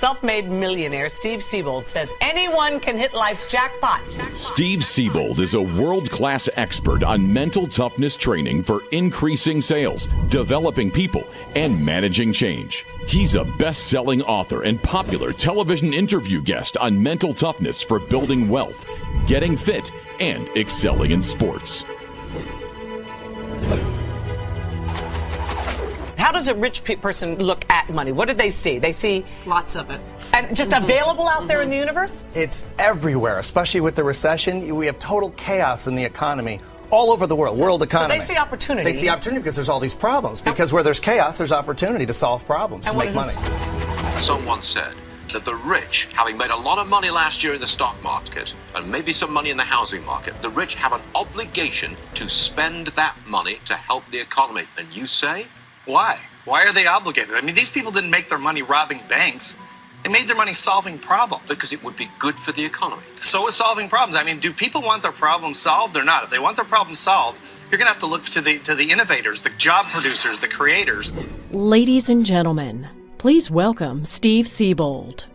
self-made millionaire Steve Siebold says anyone can hit life's jackpot. Steve Siebold is a world-class expert on mental toughness training for increasing sales, developing people, and managing change. He's a best-selling author and popular television interview guest on mental toughness for building wealth, getting fit, and excelling in sports. How does a rich person look at money? What do they see? They see lots of it. And just available out there in the universe? It's everywhere, especially with the recession. We have total chaos in the economy all over the world, world economy. So they see opportunity. They see opportunity because there's all these problems. Because where there's chaos, there's opportunity to solve problems, to make money. Someone said that the rich, having made a lot of money last year in the stock market and maybe some money in the housing market, the rich have an obligation to spend that money to help the economy. And you say? Why? Why are they obligated? I mean, these people didn't make their money robbing banks. They made their money solving problems. Because it would be good for the economy. So is solving problems. I mean, do people want their problems solved or not? If they want their problems solved, you're going to have to look to the innovators, the job producers, the creators. Ladies and gentlemen, please welcome Steve Siebold.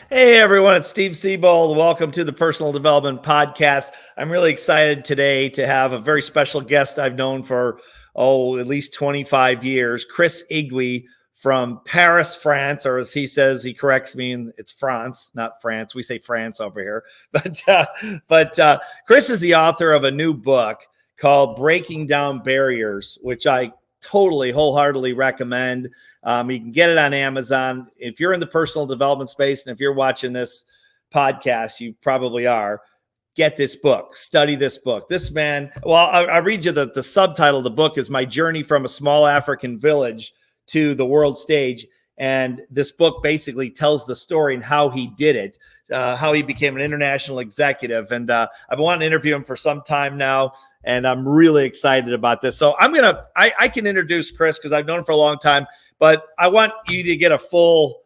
Hey everyone, it's Steve Siebold. Welcome to the Personal Development Podcast. I'm really excited today to have a very special guest I've known for, at least 25 years, Chris Igwe from Paris, France, or as he says, he corrects me, and it's France, not France. We say France over here. But Chris is the author of a new book called Breaking Down Barriers, which I totally, wholeheartedly recommend. You can get it on Amazon. If you're in the personal development space, and if you're watching this podcast, you probably are, get this book, study this book. This man, well, I'll read you the subtitle of the book is My Journey from a Small African Village to the World Stage. And this book basically tells the story and how he did it, how he became an international executive. And I've been wanting to interview him for some time now, and I'm really excited about this. So I can introduce Chris because I've known him for a long time, but I want you to get a full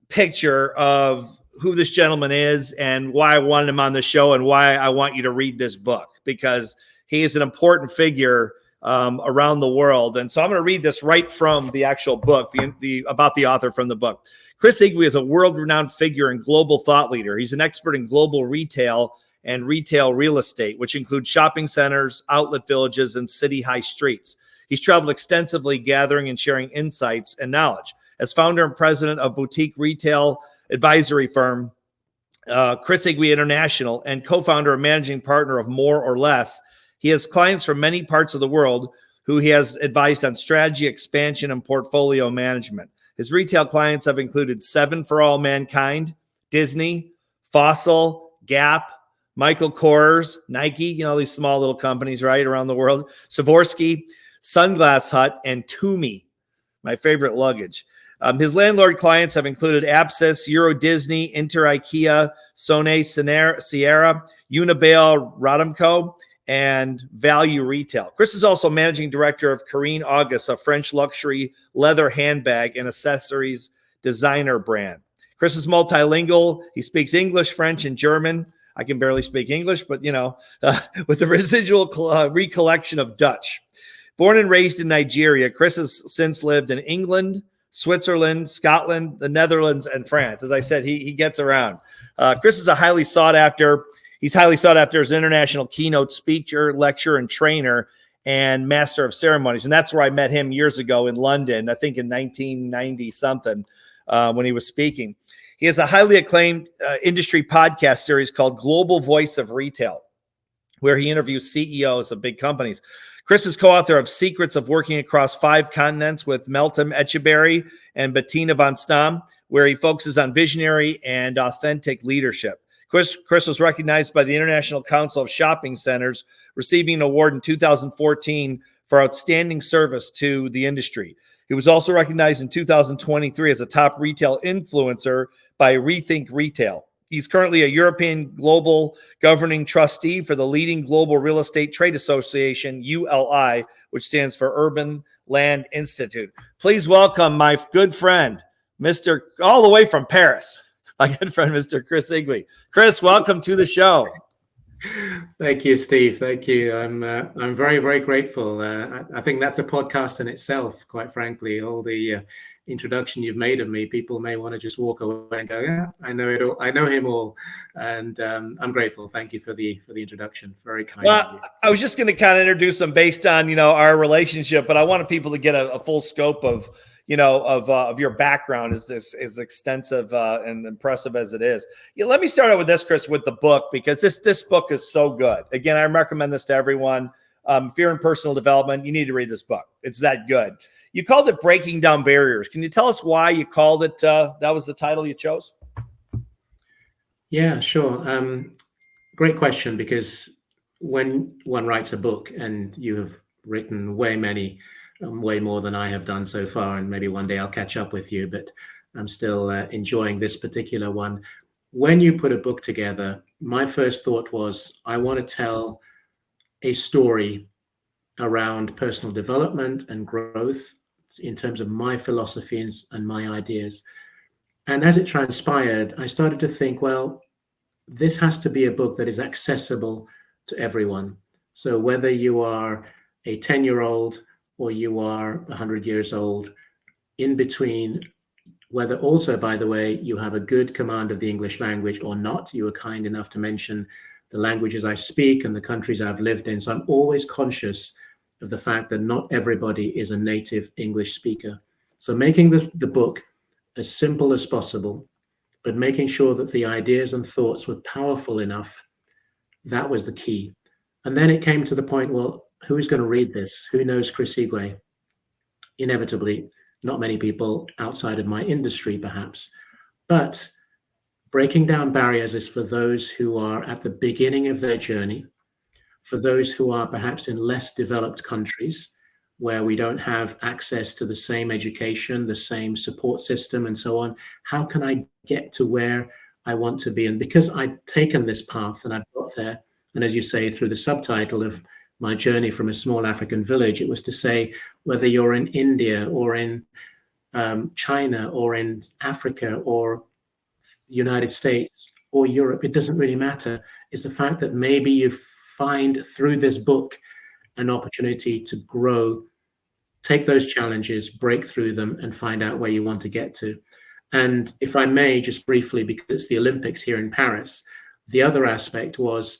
picture of who this gentleman is and why I wanted him on the show and why I want you to read this book, because he is an important figure around the world. And so I'm going to read this right from the actual book, about the author from the book. Chris Igwe is a world-renowned figure and global thought leader. He's an expert in global retail and retail real estate, which includes shopping centers, outlet villages, and city high streets. He's traveled extensively, gathering and sharing insights and knowledge. As founder and president of boutique retail advisory firm, Chris Igwe International, and co-founder and managing partner of More or Less, he has clients from many parts of the world who he has advised on strategy, expansion, and portfolio management. His retail clients have included Seven for All Mankind, Disney, Fossil, Gap, Michael Kors, Nike, these small little companies right around the world, Swarovski, Sunglass Hut, and Tumi, my favorite luggage. His landlord clients have included Apsis, Euro Disney, Inter IKEA, Sone Sierra, Unibail Rodamco, and Value Retail. Chris is also managing director of Carine August, a French luxury leather handbag and accessories designer brand. Chris is multilingual. He speaks English, French, and German. I can barely speak English, but, with the residual recollection of Dutch. Born and raised in Nigeria, Chris has since lived in England, Switzerland, Scotland, the Netherlands, and France. As I said, he gets around. Chris is highly sought after as an international keynote speaker, lecturer, and trainer, and master of ceremonies. And that's where I met him years ago in London, I think in 1990-something, when he was speaking. He has a highly acclaimed industry podcast series called Global Voice of Retail, where he interviews CEOs of big companies. Chris is co-author of Secrets of Working Across 5 Continents with Meltem Echeberry and Bettina von Stam, where he focuses on visionary and authentic leadership. Chris was recognized by the International Council of Shopping Centers, receiving an award in 2014 for outstanding service to the industry. He was also recognized in 2023 as a top retail influencer by Rethink Retail. He's currently a European Global Governing Trustee for the leading global real estate trade association, ULI, which stands for Urban Land Institute. Please welcome my good friend, all the way from Paris, my good friend, Mr. Chris Igwe. Chris, welcome to the show. Thank you, Steve. Thank you. I'm very, very grateful. I think that's a podcast in itself, quite frankly. All the introduction you've made of me, people may want to just walk away and go, "Yeah, I know it all. I know him all," and I'm grateful. Thank you for the introduction. Very kind of you. I was just going to kind of introduce them based on our relationship, but I wanted people to get a full scope of of your background as extensive and impressive as it is. Let me start out with this, Chris, with the book, because this book is so good. Again, I recommend this to everyone. If you're in personal development, you need to read this book. It's that good. You called it Breaking Down Barriers. Can you tell us why you called it, that was the title you chose? Yeah, sure. Great question, because when one writes a book, and you have written way more than I have done so far, and maybe one day I'll catch up with you, but I'm still enjoying this particular one. When you put a book together, my first thought was, I want to tell a story around personal development and growth in terms of my philosophies and my ideas. And as it transpired, I started to think, well, this has to be a book that is accessible to everyone. So whether you are a 10-year-old or you are 100 years old, in between, whether also, by the way, you have a good command of the English language or not. You were kind enough to mention the languages I speak and the countries I've lived in. So I'm always conscious of the fact that not everybody is a native English speaker. So making the book as simple as possible, but making sure that the ideas and thoughts were powerful enough, that was the key. And then it came to the point, well, who's going to read this? Who knows Chris Igwe? Inevitably, not many people outside of my industry, perhaps. But breaking down barriers is for those who are at the beginning of their journey, for those who are perhaps in less developed countries where we don't have access to the same education, the same support system, and so on. How can I get to where I want to be? And because I've taken this path and I've got there, and as you say, through the subtitle of my journey from a small African village, it was to say, whether you're in India or in China or in Africa or United States or Europe, it doesn't really matter. It's the fact that maybe you find through this book an opportunity to grow, take those challenges, break through them, and find out where you want to get to. And if I may, just briefly, because it's the Olympics here in Paris, the other aspect was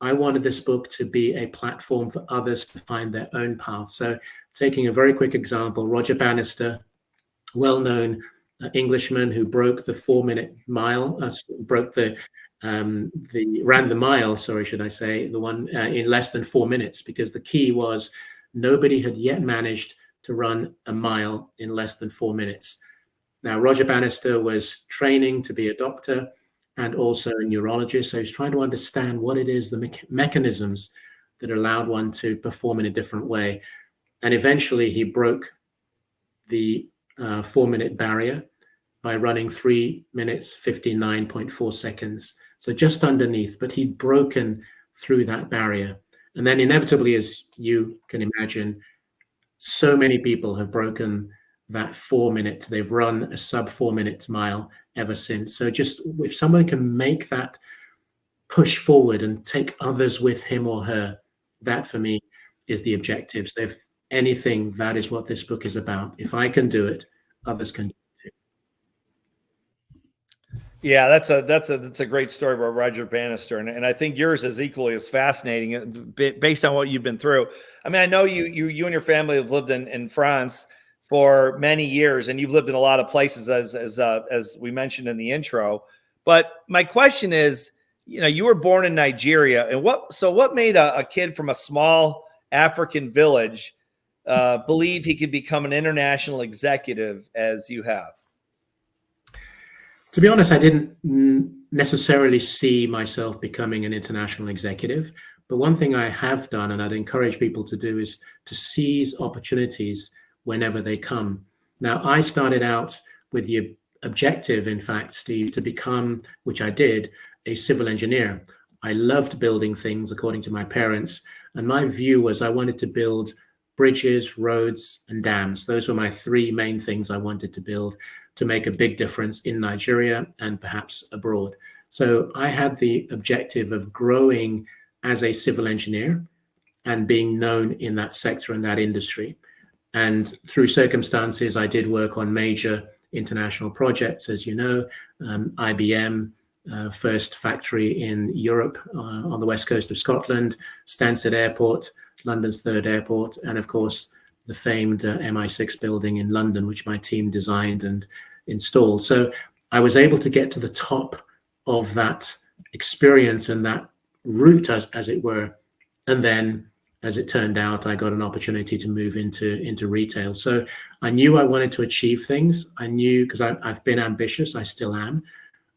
I wanted this book to be a platform for others to find their own path. So taking a very quick example, Roger Bannister, well-known Englishman who broke the 4-minute mile, ran the mile, should I say, the one in less than 4 minutes, because the key was nobody had yet managed to run a mile in less than 4 minutes. Now, Roger Bannister was training to be a doctor and also a neurologist. So he's trying to understand what it is, the mechanisms that allowed one to perform in a different way. And eventually he broke the 4-minute barrier by running 3 minutes, 59.4 seconds. So just underneath, but he'd broken through that barrier. And then inevitably, as you can imagine, so many people have broken that 4 minute. They've run a sub 4 minute mile ever since. So just if someone can make that push forward and take others with him or her, that for me is the objective. So if anything, that is what this book is about. If I can do it, others can do it. Yeah, that's a great story about Roger Bannister, and I think yours is equally as fascinating based on what you've been through. I mean, I know you and your family have lived in France for many years, and you've lived in a lot of places as we mentioned in the intro. But my question is, you were born in Nigeria, and what made a kid from a small African village believe he could become an international executive as you have? To be honest, I didn't necessarily see myself becoming an international executive. But one thing I have done, and I'd encourage people to do, is to seize opportunities whenever they come. Now, I started out with the objective, in fact, Steve, to become, which I did, a civil engineer. I loved building things according to my parents. And my view was I wanted to build bridges, roads, and dams. Those were my three main things I wanted to build to make a big difference in Nigeria and perhaps abroad. So I had the objective of growing as a civil engineer and being known in that sector and that industry. And through circumstances, I did work on major international projects, as you know, IBM, first factory in Europe on the west coast of Scotland, Stansted Airport, London's third airport, and of course, the famed MI6 building in London, which my team designed and installed. So I was able to get to the top of that experience and that route, as it were. And then, as it turned out, I got an opportunity to move into retail. So I knew I wanted to achieve things. I knew, because I've been ambitious, I still am,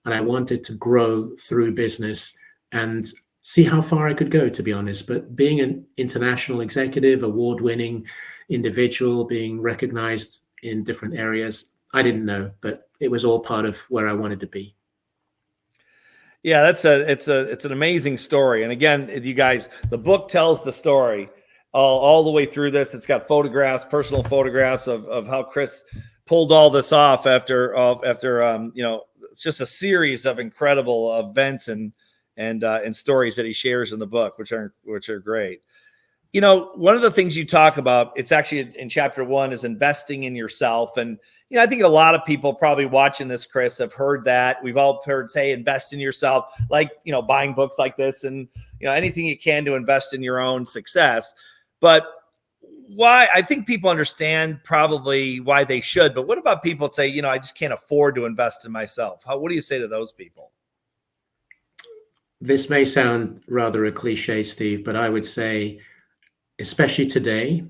and I wanted to grow through business and see how far I could go, to be honest. But being an international executive, award-winning individual, being recognized in different areas, I didn't know, but it was all part of where I wanted to be. Yeah, it's an amazing story. And again, you guys, the book tells the story all the way through this. It's got photographs, personal photographs of how Chris pulled all this off after it's just a series of incredible events and stories that he shares in the book, which are great. You know, one of the things you talk about, it's actually in chapter 1, is investing in yourself. And, you know, I think a lot of people probably watching this, Chris, have heard that. We've all heard say, invest in yourself, like, you know, buying books like this and, you know, anything you can to invest in your own success. But why? I think people understand probably why they should. But what about people that say, you know, I just can't afford to invest in myself? What do you say to those people? This may sound rather a cliche, Steve, but I would say, especially today,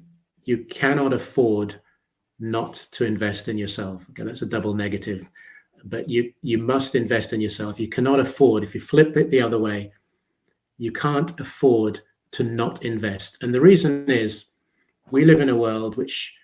you cannot afford not to invest in yourself. Okay, that's a double negative, but you must invest in yourself. You cannot afford, if you flip it the other way, you can't afford to not invest. And the reason is, we live in a world which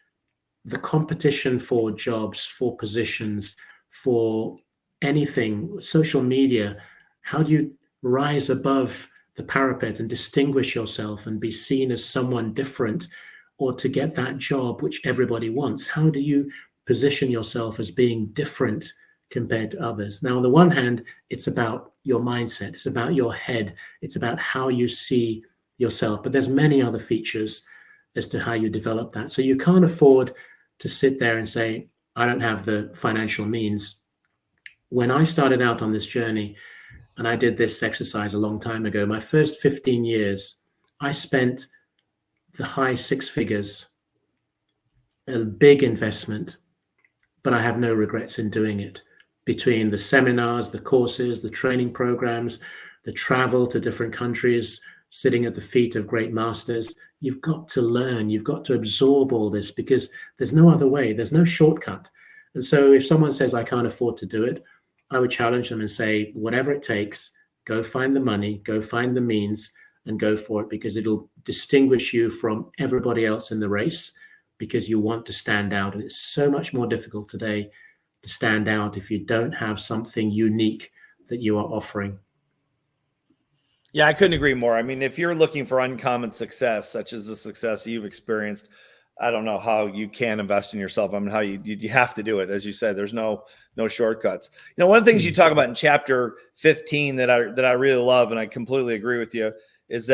the competition for jobs, for positions, for anything, social media, how do you rise above the parapet and distinguish yourself and be seen as someone different, or to get that job which everybody wants? How do you position yourself as being different compared to others? Now, on the one hand, it's about your mindset, it's about your head, it's about how you see yourself, but there's many other features as to how you develop that. So you can't afford to sit there and say, I don't have the financial means. When I started out on this journey, and I did this exercise a long time ago, my first 15 years, I spent the high 6 figures, a big investment, but I have no regrets in doing it. Between the seminars, the courses, the training programs, the travel to different countries, sitting at the feet of great masters, you've got to learn, you've got to absorb all this, because there's no other way, there's no shortcut. And so if someone says, I can't afford to do it, I would challenge them and say, whatever it takes, go find the money, go find the means, and go for it, because it'll distinguish you from everybody else in the race, because you want to stand out. And it's so much more difficult today to stand out if you don't have something unique that you are offering. Yeah, I couldn't agree more. I mean, if you're looking for uncommon success, such as the success you've experienced, I don't know how you can invest in yourself. I mean, how you have to do it. As you said, there's no shortcuts. You know, one of the things you talk about in chapter 15 that I really love, and I completely agree with you, is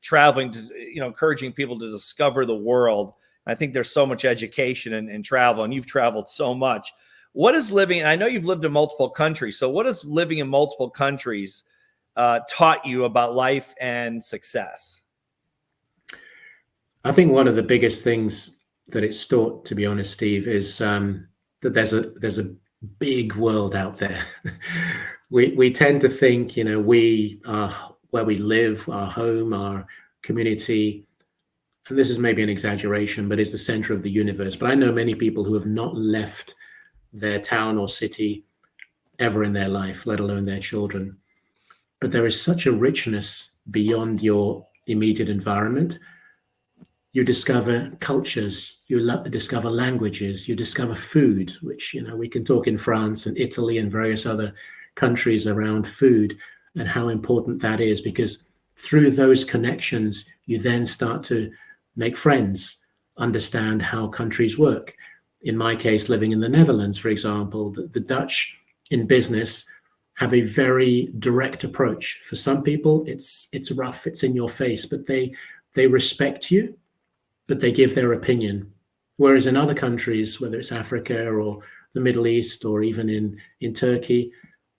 traveling to, you know, encouraging people to discover the world. I think there's so much education in travel, and you've traveled so much. What is living, and I know you've lived in multiple countries, so what is living in multiple countries taught you about life and success? I think one of the biggest things that it's taught, to be honest, Steve, is that there's a big world out there. we tend to think, you know, we are where we live, our home, our community, and this is maybe an exaggeration, but it's the center of the universe. But I know many people who have not left their town or city ever in their life, let alone their children. But there is such a richness beyond your immediate environment. You discover cultures, you discover languages, you discover food, which, you know, we can talk in France and Italy and various other countries around food and how important that is, because through those connections, you then start to make friends, understand how countries work. In my case, living in the Netherlands, for example, the Dutch in business have a very direct approach. For some people, it's rough, it's in your face, but they respect you, but they give their opinion. Whereas in other countries, whether it's Africa or the Middle East or even in Turkey,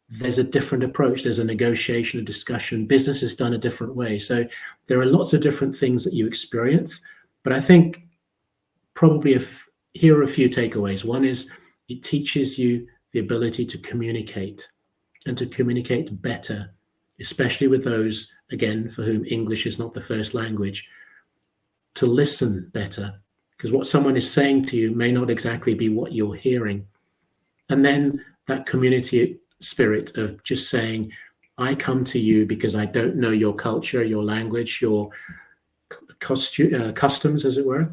there's a different approach. There's a negotiation, a discussion. Business is done a different way. So there are lots of different things that you experience. But I think probably here are a few takeaways. One is it teaches you the ability to communicate and to communicate better, especially with those, again, for whom English is not the first language, to listen better, because what someone is saying to you may not exactly be what you're hearing. And then that community spirit of just saying, I come to you because I don't know your culture, your language, your customs, as it were,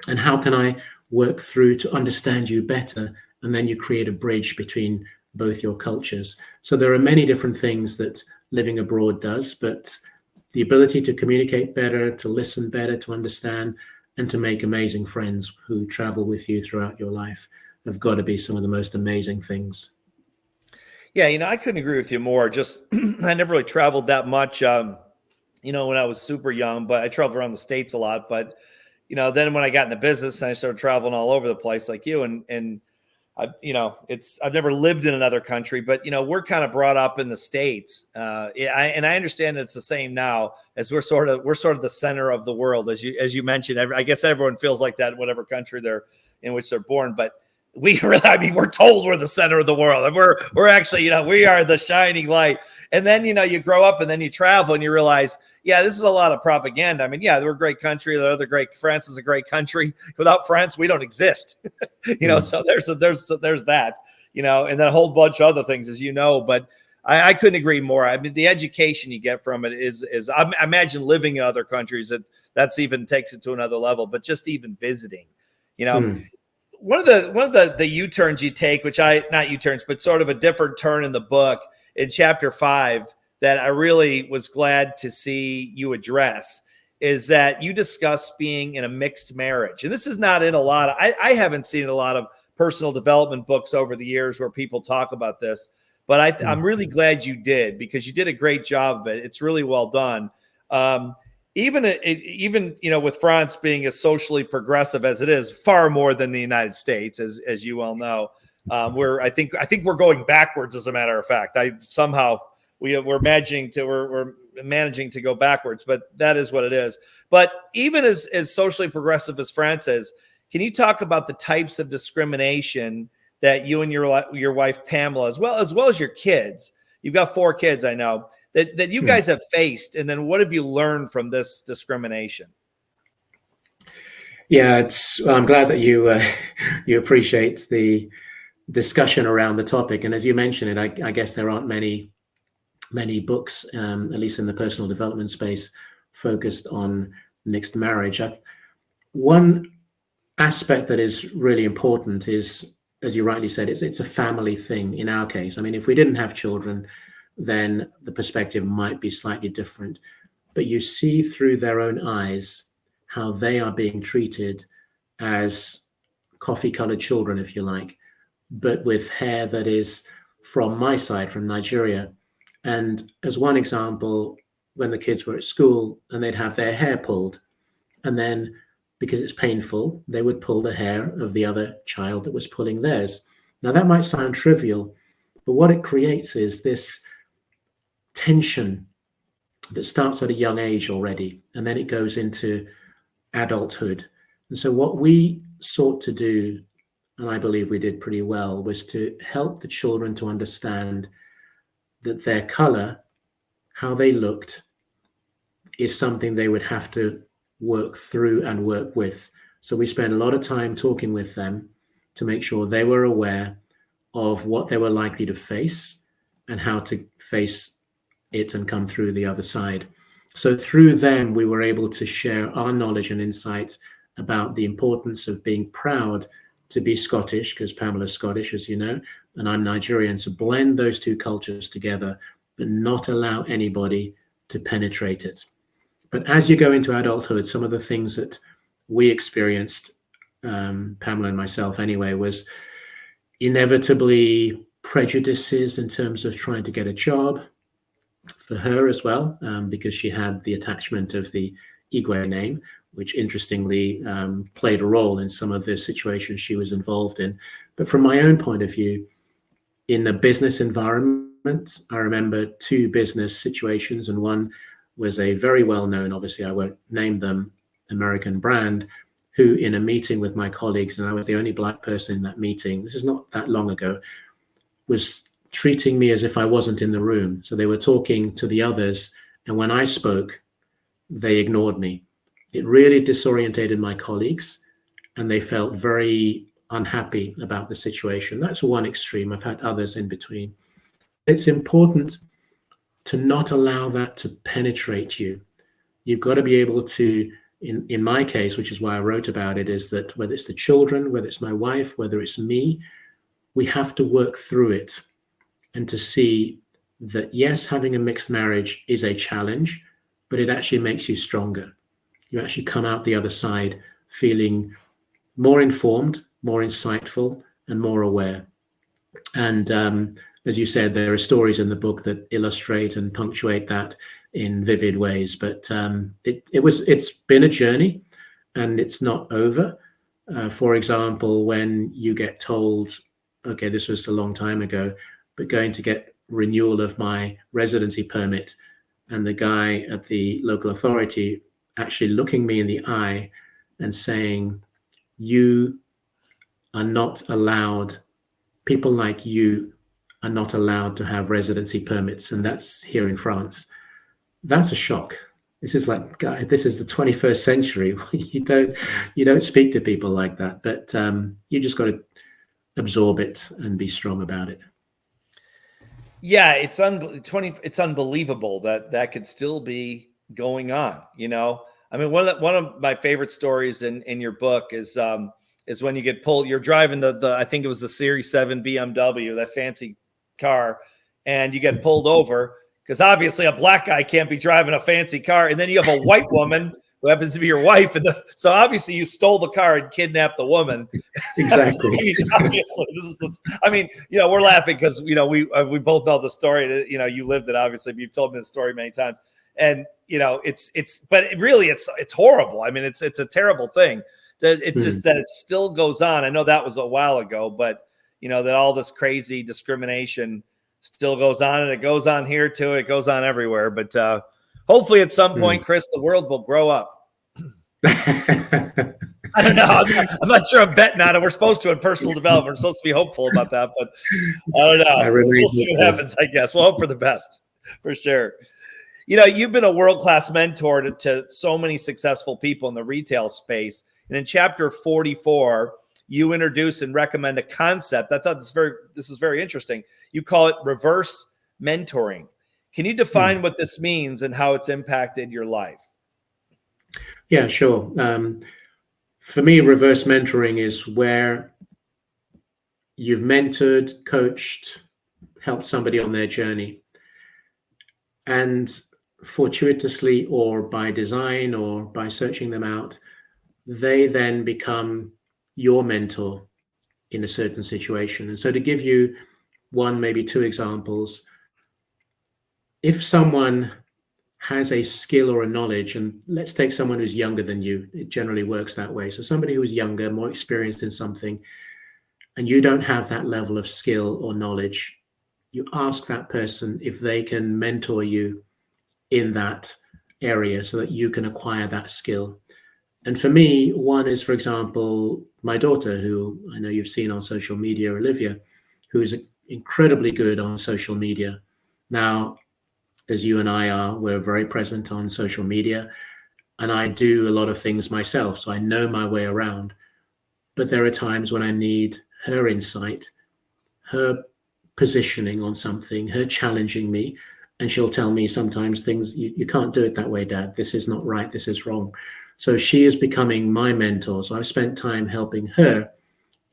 and how can I work through to understand you better? And then you create a bridge between both your cultures. So there are many different things that living abroad does, but the ability to communicate better, to listen better, to understand, and to make amazing friends who travel with you throughout your life have got to be some of the most amazing things. Yeah, I couldn't agree with you more. Just I never really traveled that much, when I was super young, but I traveled around the States a lot. But, then when I got into business, I started traveling all over the place like you. And I've never lived in another country, but, we're kind of brought up in the States. And I understand it's the same now, as we're sort of the center of the world, as you mentioned. I guess everyone feels like that in whatever country they're in which they're born, but we're told we're the center of the world, and we're actually, we are the shining light. And then, you grow up and then you travel and you realize, yeah, this is a lot of propaganda. I mean, yeah, we're a great country. The other great, France is a great country. Without France, we don't exist. So there's that, and then a whole bunch of other things, as but I couldn't agree more. I mean, the education you get from it is I imagine living in other countries, that's even takes it to another level, but just even visiting, One of the U-turns you take, not U-turns, but sort of a different turn in the book in chapter 5 that I really was glad to see you address, is that you discuss being in a mixed marriage. And this is not in a lot of, I haven't seen a lot of personal development books over the years where people talk about this, but I'm really glad you did, because you did a great job of it. It's really well done. Even with France being as socially progressive as it is, far more than the United States, as you well know, I think we're going backwards. As a matter of fact, we're managing to go backwards, but that is what it is. But even as socially progressive as France is, can you talk about the types of discrimination that you and your wife Pamela, as well as your kids? You've got 4 kids, I know, that you guys have faced, and then what have you learned from this discrimination? Yeah, I'm glad that you you appreciate the discussion around the topic. And as you mentioned it, I guess there aren't many books, at least in the personal development space, focused on mixed marriage. One aspect that is really important is, as you rightly said, it's a family thing in our case. I mean, if we didn't have children, then the perspective might be slightly different. But you see through their own eyes how they are being treated as coffee-colored children, if you like, but with hair that is from my side, from Nigeria. And as one example, when the kids were at school and they'd have their hair pulled, and then because it's painful, they would pull the hair of the other child that was pulling theirs. Now, that might sound trivial, but what it creates is this tension that starts at a young age already, and then it goes into adulthood. And so what we sought to do, and I believe we did pretty well, was to help the children to understand that their color, how they looked, is something they would have to work through and work with. So we spent a lot of time talking with them to make sure they were aware of what they were likely to face and how to face it and come through the other side. So through them, we were able to share our knowledge and insights about the importance of being proud to be Scottish, because Pamela's Scottish, as you know, and I'm Nigerian, to blend those two cultures together, but not allow anybody to penetrate it. But as you go into adulthood, some of the things that we experienced, Pamela and myself anyway, was inevitably prejudices in terms of trying to get a job for her as well, because she had the attachment of the Igwe name, which interestingly played a role in some of the situations she was involved in. But from my own point of view, in a business environment, I remember two business situations, and one was a very well-known, obviously I won't name them, American brand, who in a meeting with my colleagues, and I was the only Black person in that meeting, this is not that long ago, was treating me as if I wasn't in the room. So they were talking to the others, and when I spoke, they ignored me. It really disorientated my colleagues, and they felt very unhappy about the situation. That's one extreme. I've had others in between. It's important to not allow that to penetrate you. You've got to be able to, in my case, which is why I wrote about it, is that whether it's the children, whether it's my wife, whether it's me, we have to work through it and to see that, yes, having a mixed marriage is a challenge, but it actually makes you stronger. You actually come out the other side feeling more informed, more insightful, and more aware. And as you said, there are stories in the book that illustrate and punctuate that in vivid ways. But it's been a journey, and it's not over. For example, when you get told, okay, this was a long time ago, but going to get renewal of my residency permit, and the guy at the local authority actually looking me in the eye and saying, you are not allowed, people like you are not allowed to have residency permits. And that's here in France. That's a shock. This is like, God, this is the 21st century. You don't speak to people like that, but you just got to absorb it and be strong about it. Yeah, it's unbelievable that could still be going on. You know, I mean, one of my favorite stories in your book is when you get pulled. You're driving the I think it was the Series 7 BMW, that fancy car, and you get pulled over because obviously a Black guy can't be driving a fancy car, and then you have a white woman who happens to be your wife, and so obviously you stole the car and kidnapped the woman. Exactly. I mean, obviously, I mean, you know, we're laughing because you know we both know the story. That, you know, you lived it obviously. But you've told me the story many times, and you know, but it's horrible. I mean, it's a terrible thing. That it's just that it still goes on. I know that was a while ago, but you know that all this crazy discrimination still goes on, and it goes on here too. It goes on everywhere, but. Hopefully at some point, Chris, the world will grow up. I don't know. I'm not sure I'm betting on it. We're supposed to in personal development. We're supposed to be hopeful about that, but I don't know. We'll see what happens, I guess. We'll hope for the best, for sure. You know, you've been a world-class mentor to so many successful people in the retail space. And in chapter 44, you introduce and recommend a concept. I thought this is very interesting. You call it reverse mentoring. Can you define what this means and how it's impacted your life? Yeah, sure. For me, reverse mentoring is where you've mentored, coached, helped somebody on their journey. And fortuitously or by design or by searching them out, they then become your mentor in a certain situation. And so to give you one, maybe two examples, if someone has a skill or a knowledge, and let's take someone who's younger than you, it generally works that way. So somebody who is younger, more experienced in something, and you don't have that level of skill or knowledge, you ask that person if they can mentor you in that area so that you can acquire that skill. And for me, one is, for example, my daughter, who I know you've seen on social media, Olivia, who is incredibly good on social media. Now, as you and I are, we're very present on social media, and I do a lot of things myself, so I know my way around. But there are times when I need her insight, her positioning on something, her challenging me, and she'll tell me sometimes things, you can't do it that way, Dad. This is not right. This is wrong. So she is becoming my mentor. So I've spent time helping her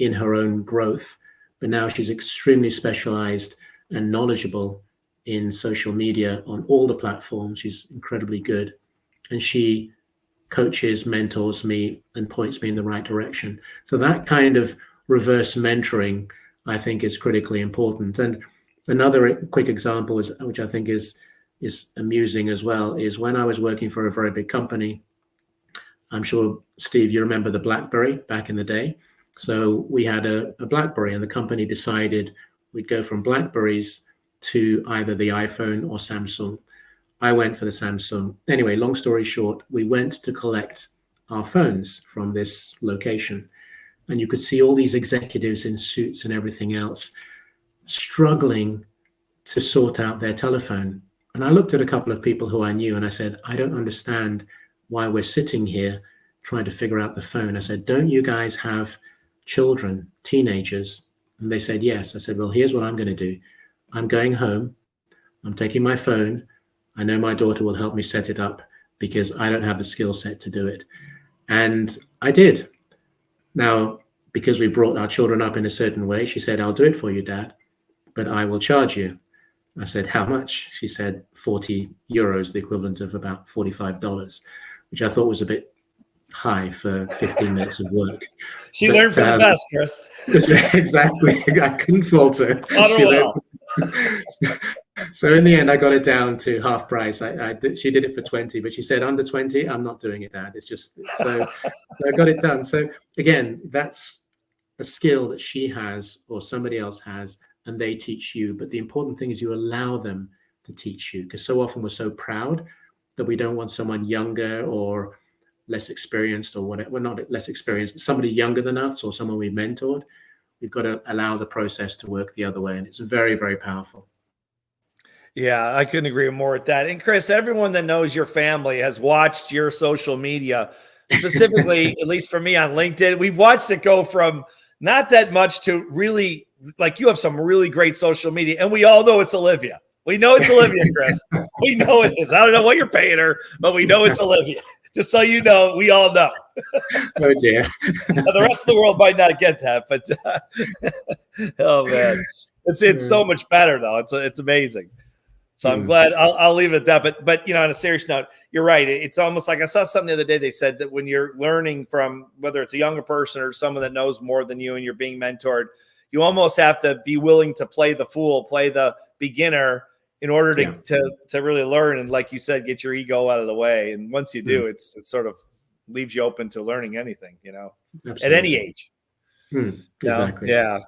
in her own growth, but now she's extremely specialized and knowledgeable in social media on all the platforms. She's incredibly good, and she coaches, mentors me, and points me in the right direction. So that kind of reverse mentoring, I think is critically important. And another quick example, which I think is amusing as well, is when I was working for a very big company. I'm sure, Steve, you remember the BlackBerry back in the day. So we had a BlackBerry, and the company decided we'd go from BlackBerries to either the iPhone or Samsung. I went for the Samsung. Anyway, long story short, we went to collect our phones from this location. And you could see all these executives in suits and everything else struggling to sort out their telephone. And I looked at a couple of people who I knew, and I said, I don't understand why we're sitting here trying to figure out the phone. I said, don't you guys have children, teenagers? And they said, yes. I said, well, here's what I'm going to do. I'm going home. I'm taking my phone. I know my daughter will help me set it up because I don't have the skill set to do it. And I did. Now, because we brought our children up in a certain way, she said, I'll do it for you, Dad, but I will charge you. I said, how much? She said, 40 euros, the equivalent of about $45, which I thought was a bit high for 15 minutes of work. She learned from the best, Chris. Exactly. I couldn't fault her. So in the end, I got it down to half price. She did it for 20, but she said, under 20, I'm not doing it, Dad. It's just, so I got it done. So again, that's a skill that she has or somebody else has, and they teach you. But the important thing is you allow them to teach you, because so often we're so proud that we don't want someone younger or less experienced or whatever. Well, not less experienced, but somebody younger than us or someone we've mentored. We've got to allow the process to work the other way. And it's very, very powerful. Yeah, I couldn't agree more with that. And Chris, everyone that knows your family has watched your social media, specifically, at least for me on LinkedIn. We've watched it go from not that much to really, like, you have some really great social media. And we all know it's Olivia. We know it's Olivia, Chris. We know it is. I don't know what you're paying her, but we know it's Olivia. Just so you know, we all know. Oh, dear. The rest of the world might not get that, but oh, man. It's so much better, though. It's amazing. So I'm glad. I'll leave it at that. But on a serious note, you're right. It's almost like I saw something the other day. They said that when you're learning from, whether it's a younger person or someone that knows more than you and you're being mentored, you almost have to be willing to play the fool, play the beginner in order to really learn. And like you said, get your ego out of the way. And once you do, it sort of leaves you open to learning anything, Absolutely. at any age. Exactly. Yeah.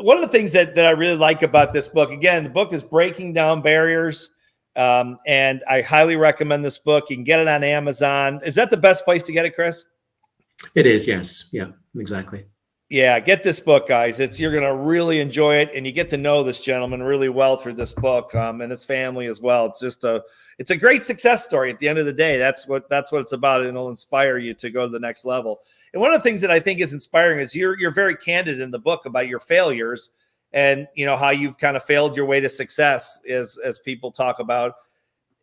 One of the things that I really like about this book, again, the book is Breaking Down Barriers. And I highly recommend this book. You can get it on Amazon. Is that the best place to get it, Chris? It is, yes. Yeah, exactly. Yeah, get this book, guys. You're going to really enjoy it, and you get to know this gentleman really well through this book, and his family as well. It's a great success story. At the end of the day, that's what it's about, and it'll inspire you to go to the next level. And one of the things that I think is inspiring is you're very candid in the book about your failures and how you've kind of failed your way to success, as people talk about.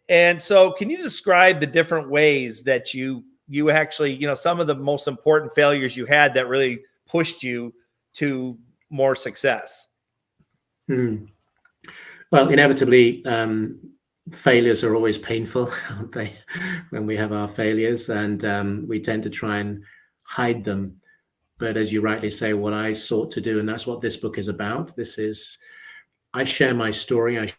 And so, can you describe the different ways that you actually, some of the most important failures you had that really pushed you to more success? Well, inevitably, failures are always painful, aren't they? When we have our failures, and we tend to try and hide them. But as you rightly say, what I sought to do, and that's what this book is about. I share my story. I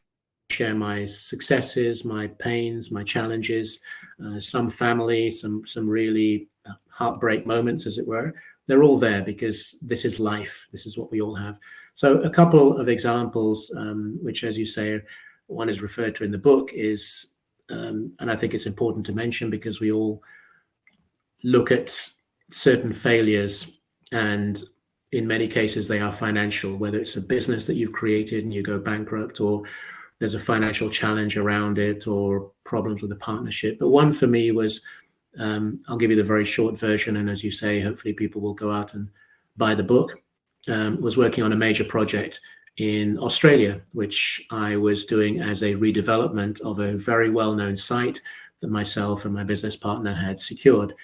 share my successes, my pains, my challenges, some family, some really heartbreak moments, as it were. They're all there because this is life. This is what we all have. So a couple of examples, which, as you say, one is referred to in the book, is, and I think it's important to mention because we all look at certain failures, and in many cases they are financial, whether it's a business that you've created and you go bankrupt, or there's a financial challenge around it, or problems with a partnership. But one for me was, I'll give you the very short version, and as you say, hopefully people will go out and buy the book. Was working on a major project in Australia, which I was doing as a redevelopment of a very well-known site that myself and my business partner had secured.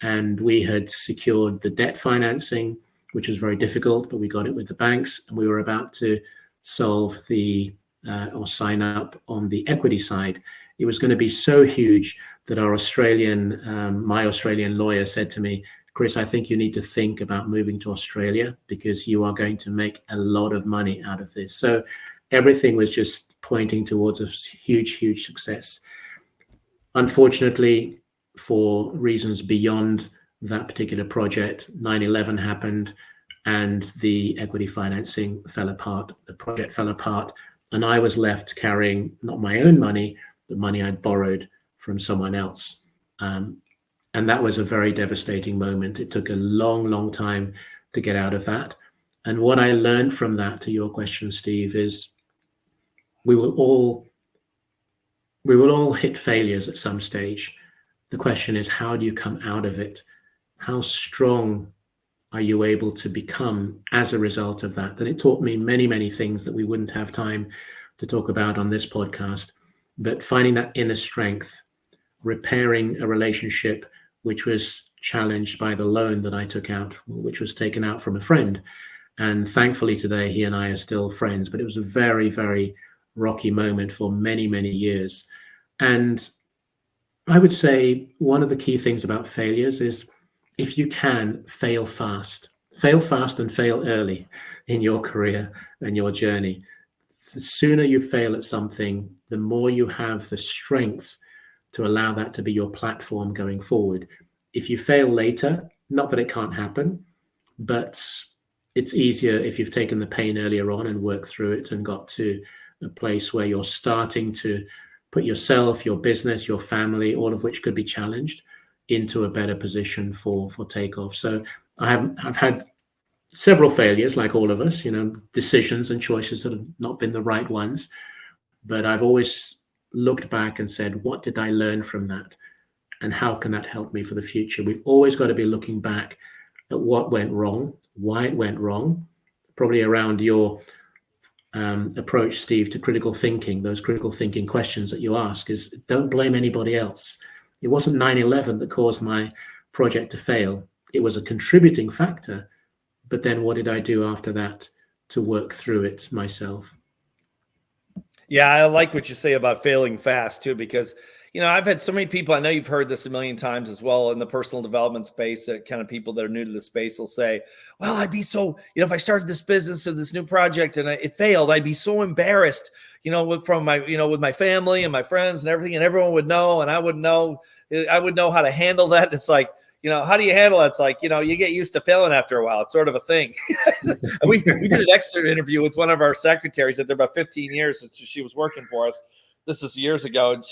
And we had secured the debt financing, which was very difficult, but we got it with the banks, and we were about to solve or sign up on the equity side. It was going to be so huge that my Australian lawyer said to me, Chris, I think you need to think about moving to Australia because you are going to make a lot of money out of this. So everything was just pointing towards a huge, huge success. Unfortunately, for reasons beyond that particular project, 9/11 happened and the equity financing fell apart. The project fell apart and I was left carrying not my own money, but money I'd borrowed from someone else. And that was a very devastating moment. It took a long, long time to get out of that. And what I learned from that, to your question, Steve, is we will all hit failures at some stage. The question is, how do you come out of it? How strong are you able to become as a result of that? And it taught me many, many things that we wouldn't have time to talk about on this podcast. But finding that inner strength, repairing a relationship which was challenged by the loan that I took out, which was taken out from a friend. And thankfully today, he and I are still friends, but it was a very, very rocky moment for many, many years. And I would say one of the key things about failures is if you can, fail fast and fail early in your career and your journey. The sooner you fail at something, the more you have the strength to allow that to be your platform going forward. If you fail later, not that it can't happen, but it's easier if you've taken the pain earlier on and worked through it and got to a place where you're starting to put yourself, your business, your family, all of which could be challenged, into a better position for takeoff. So I've had several failures, like all of us, decisions and choices that have not been the right ones. But I've always looked back and said, what did I learn from that? And how can that help me for the future? We've always got to be looking back at what went wrong, why it went wrong, probably around your approach, Steve, to critical thinking. Those critical thinking questions that you ask is, don't blame anybody else. It wasn't 9/11 that caused my project to fail. It was a contributing factor. But then what did I do after that to work through it myself? Yeah, I like what you say about failing fast too, because, I've had so many people, I know you've heard this a million times as well in the personal development space, that kind of people that are new to the space will say, well, I'd be so, if I started this business or this new project and it failed, I'd be so embarrassed, with my family and my friends and everything, and everyone would know, and I would know how to handle that. It's like, how do you handle it? It's like, you get used to failing after a while. It's sort of a thing. we did an extra interview with one of our secretaries that they're about 15 years since she was working for us. This is years ago. And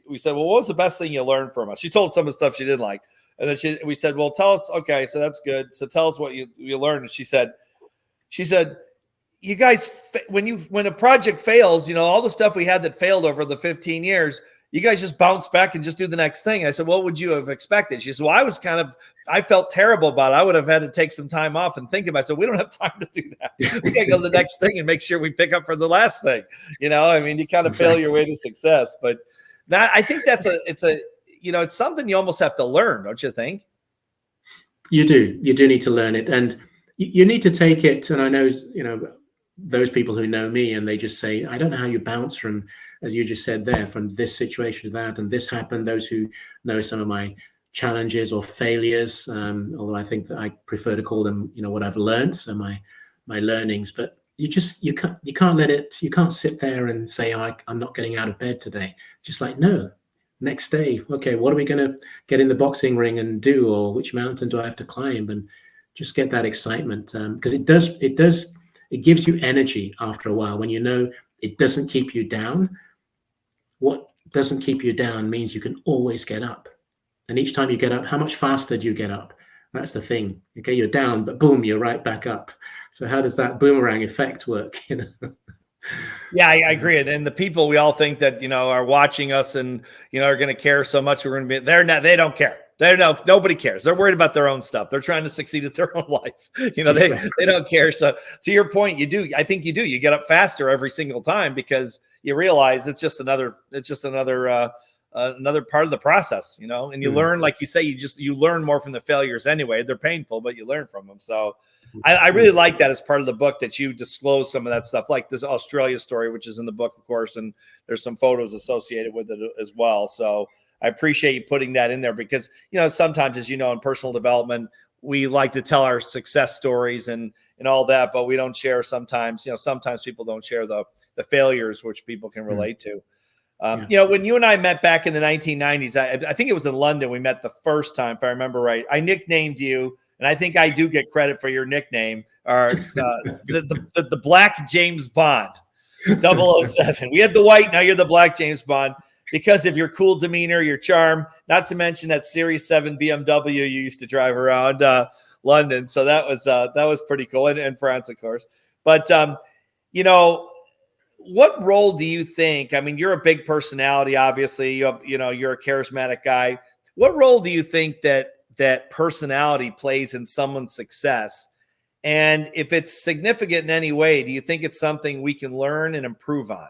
we said, well, what was the best thing you learned from us? She told some of the stuff she didn't like. And then we said, well, tell us. Okay. So that's good. So tell us what you learned. And she said, you guys, when a project fails, all the stuff we had that failed over the 15 years, you guys just bounce back and just do the next thing. I said, what would you have expected? She said, well, I felt terrible about it. I would have had to take some time off and think about it. I said, we don't have time to do that. We got to go to the next thing and make sure we pick up for the last thing. You kind of fail your way to success. But I think it's something you almost have to learn, don't you think? You do need to learn it. And you need to take it. And I know, those people who know me and they just say, I don't know how you bounce from, as you just said there, from this situation to that, and this happened. Those who know some of my challenges or failures, although I think that I prefer to call them, what I've learned, so my learnings. But you can't let it. You can't sit there and say, I'm not getting out of bed today. Just like, no, next day, okay, what are we going to get in the boxing ring and do, or which mountain do I have to climb, and just get that excitement, because it gives you energy after a while when it doesn't keep you down. What doesn't keep you down means you can always get up. And each time you get up, how much faster do you get up? That's the thing. Okay, you're down, but boom, you're right back up. So how does that boomerang effect work? Yeah, I agree. And the people we all think that, are watching us and, are going to care so much, we're going to be, they don't care. Nobody cares. They're worried about their own stuff. They're trying to succeed at their own life. They don't care. So to your point, I think you do. You get up faster every single time because you realize it's just another part of the process, and you learn, like you say, you learn more from the failures anyway. They're painful, but you learn from them. So I really like that as part of the book, that you disclose some of that stuff, like this Australia story, which is in the book, of course, and there's some photos associated with it as well. So I appreciate you putting that in there because, sometimes, as you know, in personal development, we like to tell our success stories and all that, but we don't share sometimes, sometimes people don't share the failures, which people can relate to. When you and I met back in the 1990s, I think it was in London, we met the first time, if I remember right. I nicknamed you, and I think I do get credit for your nickname, or the Black James Bond, 007. We had the white, now you're the Black James Bond, because of your cool demeanor, your charm, not to mention that Series 7 BMW you used to drive around London. So that was pretty cool, and France, of course. But, what role do you think? I mean, you're a big personality, obviously. You're a charismatic guy. What role do you think that personality plays in someone's success? And if it's significant in any way, do you think it's something we can learn and improve on?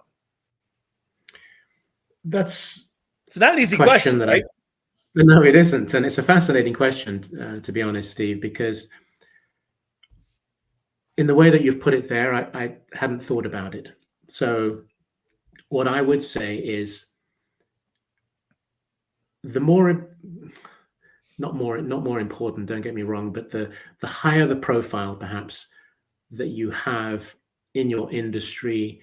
It's not an easy question, right? No, it isn't. And it's a fascinating question, to be honest, Steve, because in the way that you've put it there, I hadn't thought about it. So what I would say is not more important, don't get me wrong, but the higher the profile perhaps that you have in your industry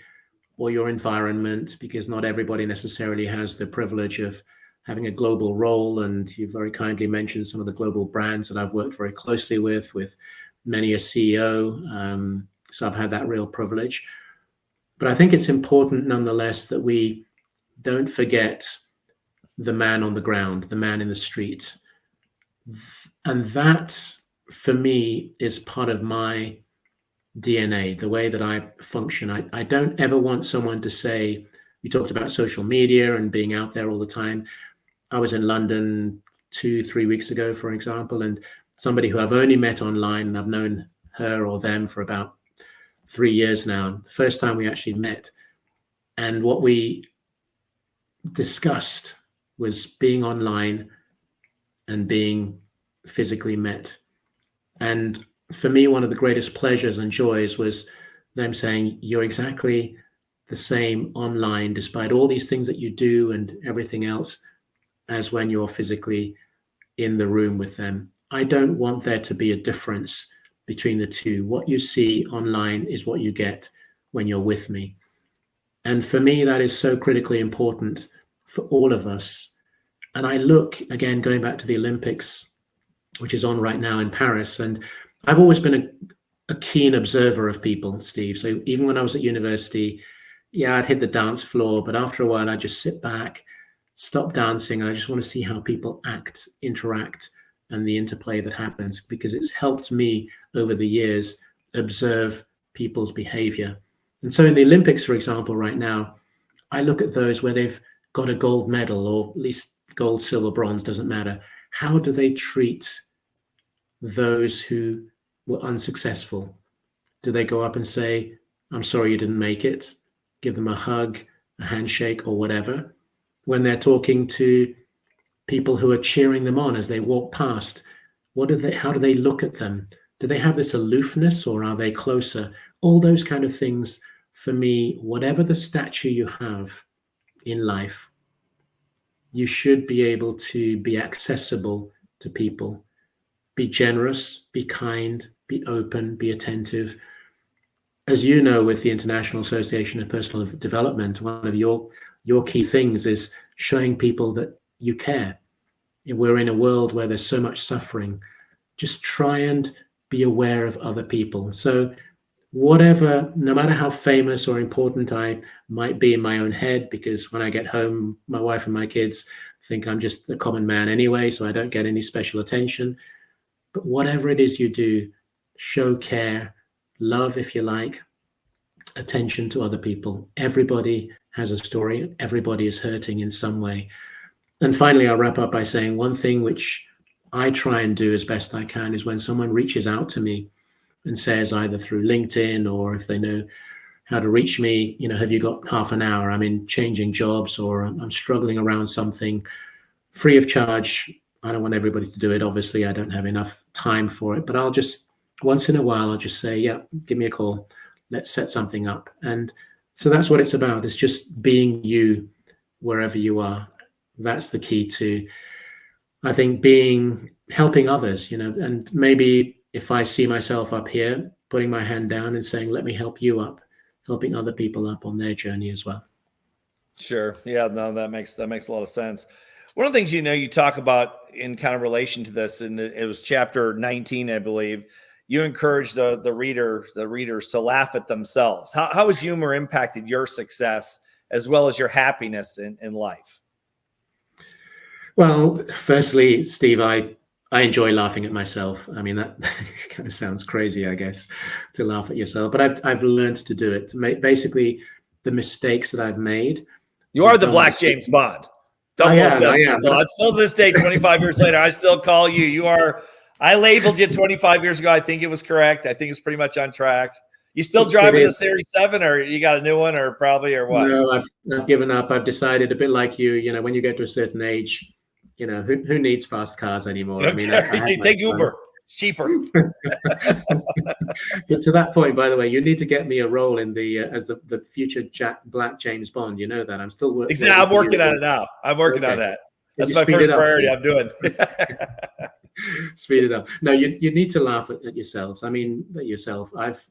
or your environment, because not everybody necessarily has the privilege of having a global role. And you very kindly mentioned some of the global brands that I've worked very closely with many a CEO. So I've had that real privilege. But I think it's important nonetheless that we don't forget the man on the ground, the man in the street. And that, for me, is part of my DNA, the way that I function. I don't ever want someone to say, you talked about social media and being out there all the time. I was in London 2-3 weeks ago, for example, and somebody who I've only met online, and I've known her or them for about 3 years now. First time we actually met, and what we discussed was being online and being physically met. And for me, one of the greatest pleasures and joys was them saying, you're exactly the same online, despite all these things that you do and everything else, as when you're physically in the room with them. I don't want there to be a difference between the two. What you see online is what you get when you're with me. And for me, that is so critically important for all of us. And I look, again, going back to the Olympics, which is on right now in Paris, and I've always been a keen observer of people, Steve. So even when I was at university, I'd hit the dance floor, but after a while, I'd just sit back, stop dancing, and I just want to see how people act, interact, and the interplay that happens, because it's helped me over the years observe people's behavior. And so in the Olympics, for example, right now, I look at those where they've got a gold medal, or at least gold, silver, bronze, doesn't matter. How do they treat those who were unsuccessful? Do they go up and say, I'm sorry you didn't make it? Give them a hug, a handshake, or whatever? When they're talking to people who are cheering them on as they walk past, how do they look at them? Do they have this aloofness, or are they closer? All those kind of things, for me, whatever the stature you have in life, you should be able to be accessible to people, be generous, be kind, be open, be attentive. As you know, with the International Association of Personal Development, one of your key things is showing people that you care. We're in a world where there's so much suffering. Just try and be aware of other people. So whatever, no matter how famous or important I might be in my own head, because when I get home, my wife and my kids think I'm just a common man anyway, so I don't get any special attention. But whatever it is you do, show care, love, if you like, attention to other people. Everybody has a story. Everybody is hurting in some way. And finally, I'll wrap up by saying one thing which I try and do as best I can is when someone reaches out to me and says, either through LinkedIn or if they know how to reach me, have you got half an hour? I'm in changing jobs, or I'm struggling around something, free of charge. I don't want everybody to do it. Obviously, I don't have enough time for it, but I'll just, once in a while, I'll just say, yeah, give me a call. Let's set something up. And so that's what it's about. It's just being you wherever you are, that's the key to, I think, helping others, and maybe if I see myself up here, putting my hand down and saying, let me help you up, helping other people up on their journey as well. Sure. Yeah, no, that makes a lot of sense. One of the things, you talk about in kind of relation to this, and it was chapter 19, I believe, you encourage the readers to laugh at themselves. How has humor impacted your success as well as your happiness in life? Well, firstly, Steve, I enjoy laughing at myself. I mean, that kind of sounds crazy, I guess, to laugh at yourself, but I've learned to do it. Basically, the mistakes that I've made. You are the Black James Bond. I am. Still to this day, 25 years later, I still call you. You are. I labeled you 25 years ago. I think it was correct. I think it's pretty much on track. You still driving the Series 7, or you got a new one, or what? No, I've given up. I've decided, a bit like you. When you get to a certain age, who needs fast cars anymore? I mean, I take Uber. It's cheaper. But to that point, by the way, you need to get me a role in the as the future Black James Bond. You know that I'm still working. Exactly. I'm working on it now. I'm working on that. That's my first priority. I'm doing. Speed it up. No, you need to laugh at yourselves. I mean, at yourself. I've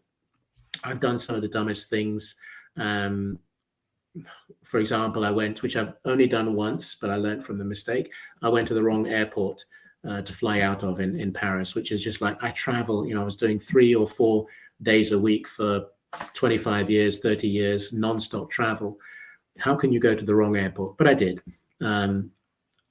done some of the dumbest things. For example, which I've only done once, but I learned from the mistake. I went to the wrong airport to fly out of in Paris, which is just like, I travel, I was doing 3 or 4 days a week for 25 years, 30 years, nonstop travel. How can you go to the wrong airport? But I did.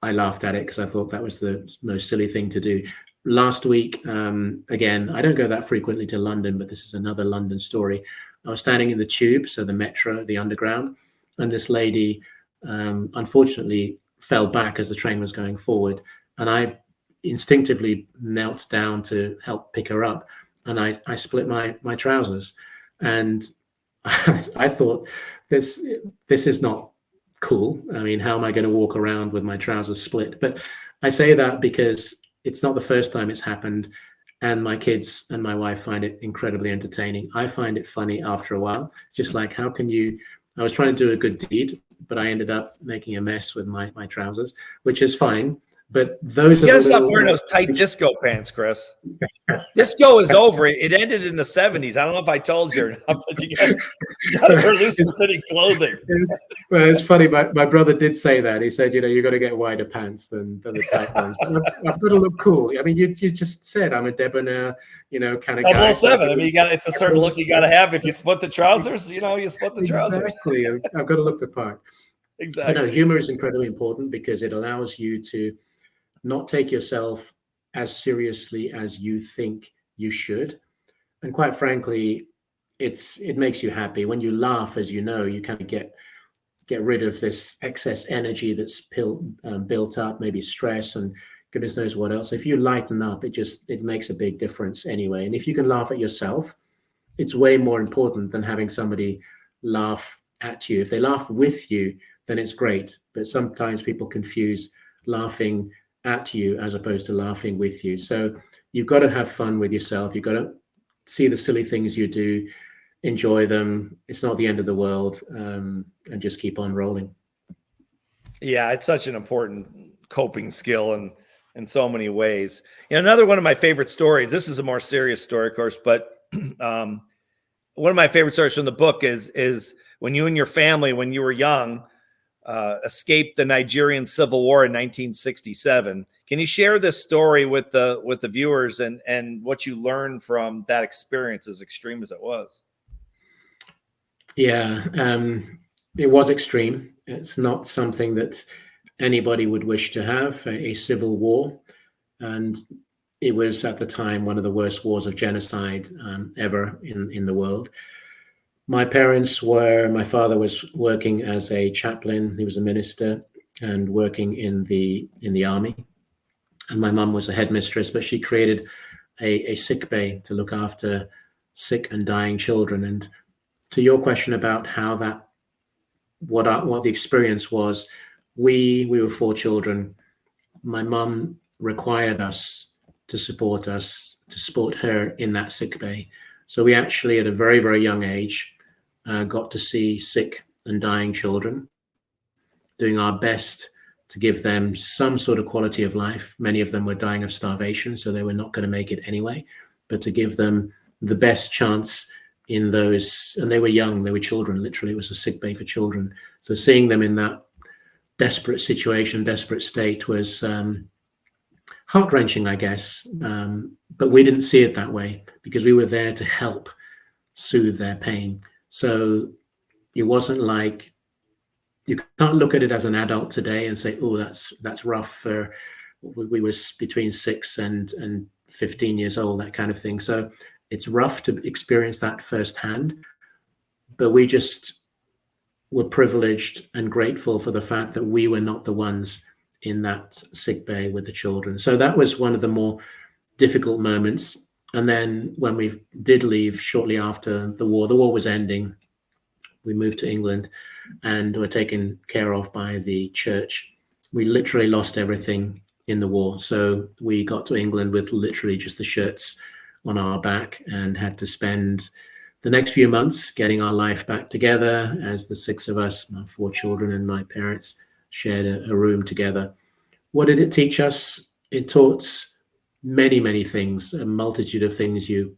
I laughed at it because I thought that was the most silly thing to do. Last week, again, I don't go that frequently to London, but this is another London story. I was standing in the tube, so the metro, the underground, and this lady, unfortunately, fell back as the train was going forward. And I instinctively knelt down to help pick her up. And I split my trousers. And I thought, this is not cool. I mean, how am I going to walk around with my trousers split? But I say that because it's not the first time it's happened. And my kids and my wife find it incredibly entertaining. I find it funny after a while. Just like, how can you... I was trying to do a good deed, but I ended up making a mess with my trousers, which is fine. But those you gotta stop wearing those tight disco pants, Chris. Disco is over. It ended in the 70s. I don't know if I told you or not, but you gotta wear loose and fitting clothing. Well, it's funny. My brother did say that. He said, you got to get wider pants than the tight ones. I've got to look cool. I mean, you just said I'm a debonair, kind of guy. 007. I mean, it's a certain look you got to have. If you split the trousers, you split the trousers. Exactly. I've got to look the part. Exactly. Humor is incredibly important because it allows you to not take yourself as seriously as you think you should. And quite frankly, it makes you happy. When you laugh, as you know, you kind of get rid of this excess energy that's built up, maybe stress and goodness knows what else. If you lighten up, it makes a big difference anyway. And if you can laugh at yourself, it's way more important than having somebody laugh at you. If they laugh with you, then it's great. But sometimes people confuse laughing at you as opposed to laughing with you. So you've got to have fun with yourself. You've got to see the silly things you do, enjoy them. It's not the end of the world, and just keep on rolling. Yeah, it's such an important coping skill in so many ways. Another one of my favorite stories, this is a more serious story, of course, but one of my favorite stories from the book is when you and your family, when you were young, escaped the Nigerian Civil War in 1967. Can you share this story with the viewers and what you learned from that experience, as extreme as it was? Yeah, it was extreme. It's not something that anybody would wish to have, a civil war. And it was at the time one of the worst wars of genocide ever in the world. My father was working as a chaplain. He was a minister and working in the army. And my mum was a headmistress, but she created a sick bay to look after sick and dying children. And to your question about how what the experience was, we were 4 children. My mum required us to support her in that sick bay. So we actually, at a very, very young age, got to see sick and dying children, doing our best to give them some sort of quality of life. Many of them were dying of starvation, so they were not going to make it anyway, but to give them the best chance in those, and they were young, they were children, literally. It was a sick bay for children. So seeing them in that desperate situation, desperate state was heart-wrenching, I guess. But we didn't see it that way because we were there to help soothe their pain. So it wasn't like, you can't look at it as an adult today and say, oh, that's rough for, we were between 6 and 15 years old, that kind of thing. So it's rough to experience that firsthand, but we just were privileged and grateful for the fact that we were not the ones in that sick bay with the children. So that was one of the more difficult moments. And then when we did leave shortly after the war was ending, we moved to England and were taken care of by the church. We literally lost everything in the war. So we got to England with literally just the shirts on our back and had to spend the next few months getting our life back together as the 6 of us, my 4 children and my parents, shared a room together. What did it teach us? It taught many, many things, a multitude of things you'd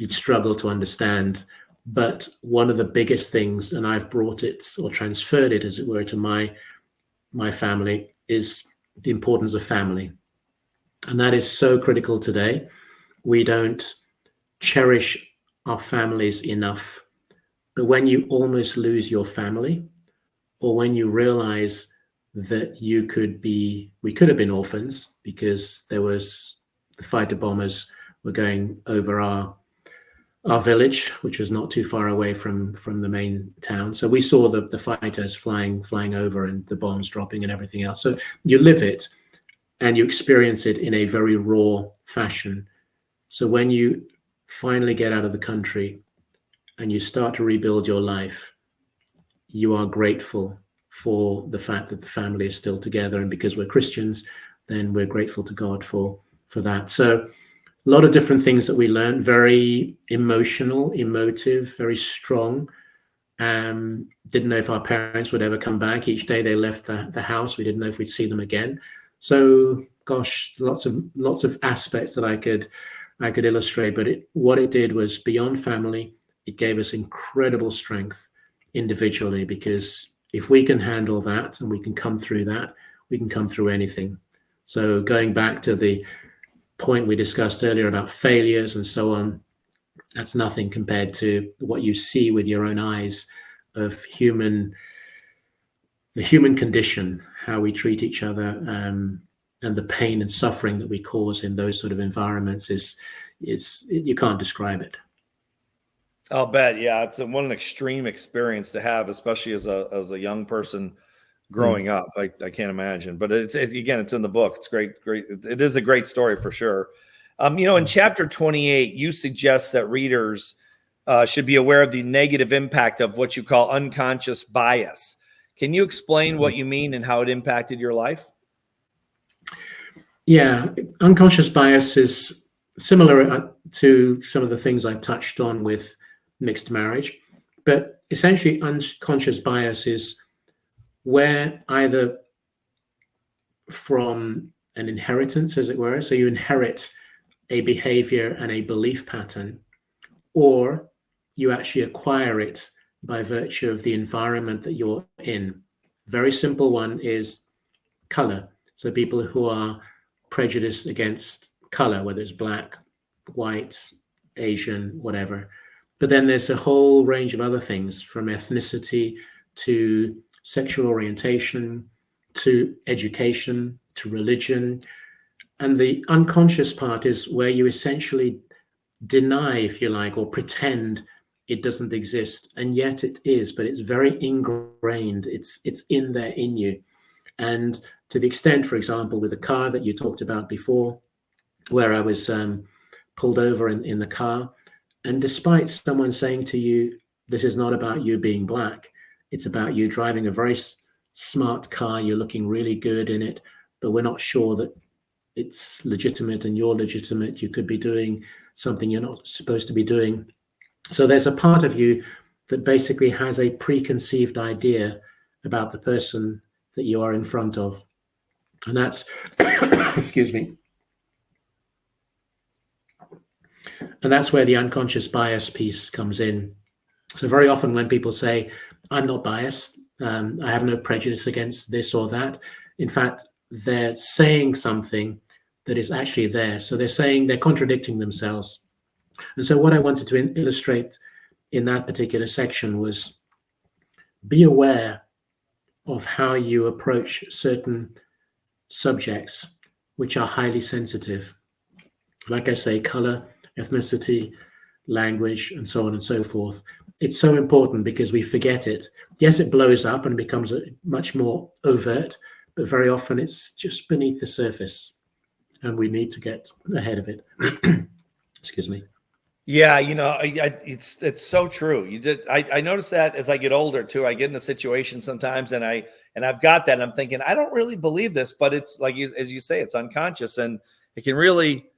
struggle to understand. But one of the biggest things, and I've brought it or transferred it, as it were, to my family, is the importance of family. And that is so critical today. We don't cherish our families enough. But when you almost lose your family, or when you realize that we could have been orphans because the fighter bombers were going over our village, which was not too far away from the main town. So we saw the fighters flying over and the bombs dropping and everything else. So you live it and you experience it in a very raw fashion. So when you finally get out of the country and you start to rebuild your life, you are grateful for the fact that the family is still together. And because we're Christians, then we're grateful to God for that. So a lot of different things that we learned, very emotional, emotive, very strong. Didn't know if our parents would ever come back. Each day they left the house, we didn't know if we'd see them again. So, gosh, lots of aspects that I could illustrate. But what it did was beyond family, it gave us incredible strength individually, because if we can handle that and we can come through that, we can come through anything. So going back to the point we discussed earlier about failures and so on, that's nothing compared to what you see with your own eyes of the human condition, how we treat each other, and the pain and suffering that we cause in those sort of environments you can't describe it. I'll bet. Yeah. It's an extreme experience to have, especially as a young person growing up. I can't imagine, but it's in the book. It's great. It is a great story for sure. In chapter 28, you suggest that readers should be aware of the negative impact of what you call unconscious bias. Can you explain what you mean and how it impacted your life? Yeah, unconscious bias is similar to some of the things I touched on with mixed marriage, but essentially unconscious bias is where either from an inheritance, as it were, so you inherit a behavior and a belief pattern, or you actually acquire it by virtue of the environment that you're in. Very simple one is color. So people who are prejudiced against color, whether it's black, white, Asian, whatever. But then there's a whole range of other things, from ethnicity to sexual orientation to education to religion. And the unconscious part is where you essentially deny, if you like, or pretend it doesn't exist. And yet it is, but it's very ingrained. It's in there in you. And to the extent, for example, with the car that you talked about before, where I was pulled over in the car, and despite someone saying to you, this is not about you being black, it's about you driving a very smart car, you're looking really good in it, but we're not sure that it's legitimate and you're legitimate, you could be doing something you're not supposed to be doing. So there's a part of you that basically has a preconceived idea about the person that you are in front of. And that's, excuse me. And that's where the unconscious bias piece comes in. So very often when people say, I'm not biased, I have no prejudice against this or that, in fact, they're saying something that is actually there. So they're contradicting themselves. And so what I wanted to illustrate in that particular section was be aware of how you approach certain subjects which are highly sensitive. Like I say, color, ethnicity, language, and so on and so forth. It's so important because we forget it. Yes, it blows up and becomes much more overt, but very often it's just beneath the surface, and we need to get ahead of it. Excuse me. Yeah, it's so true. I notice that as I get older too. I get in a situation sometimes, and I've got that. And I'm thinking, I don't really believe this, but it's like, as you say, it's unconscious, and it can really,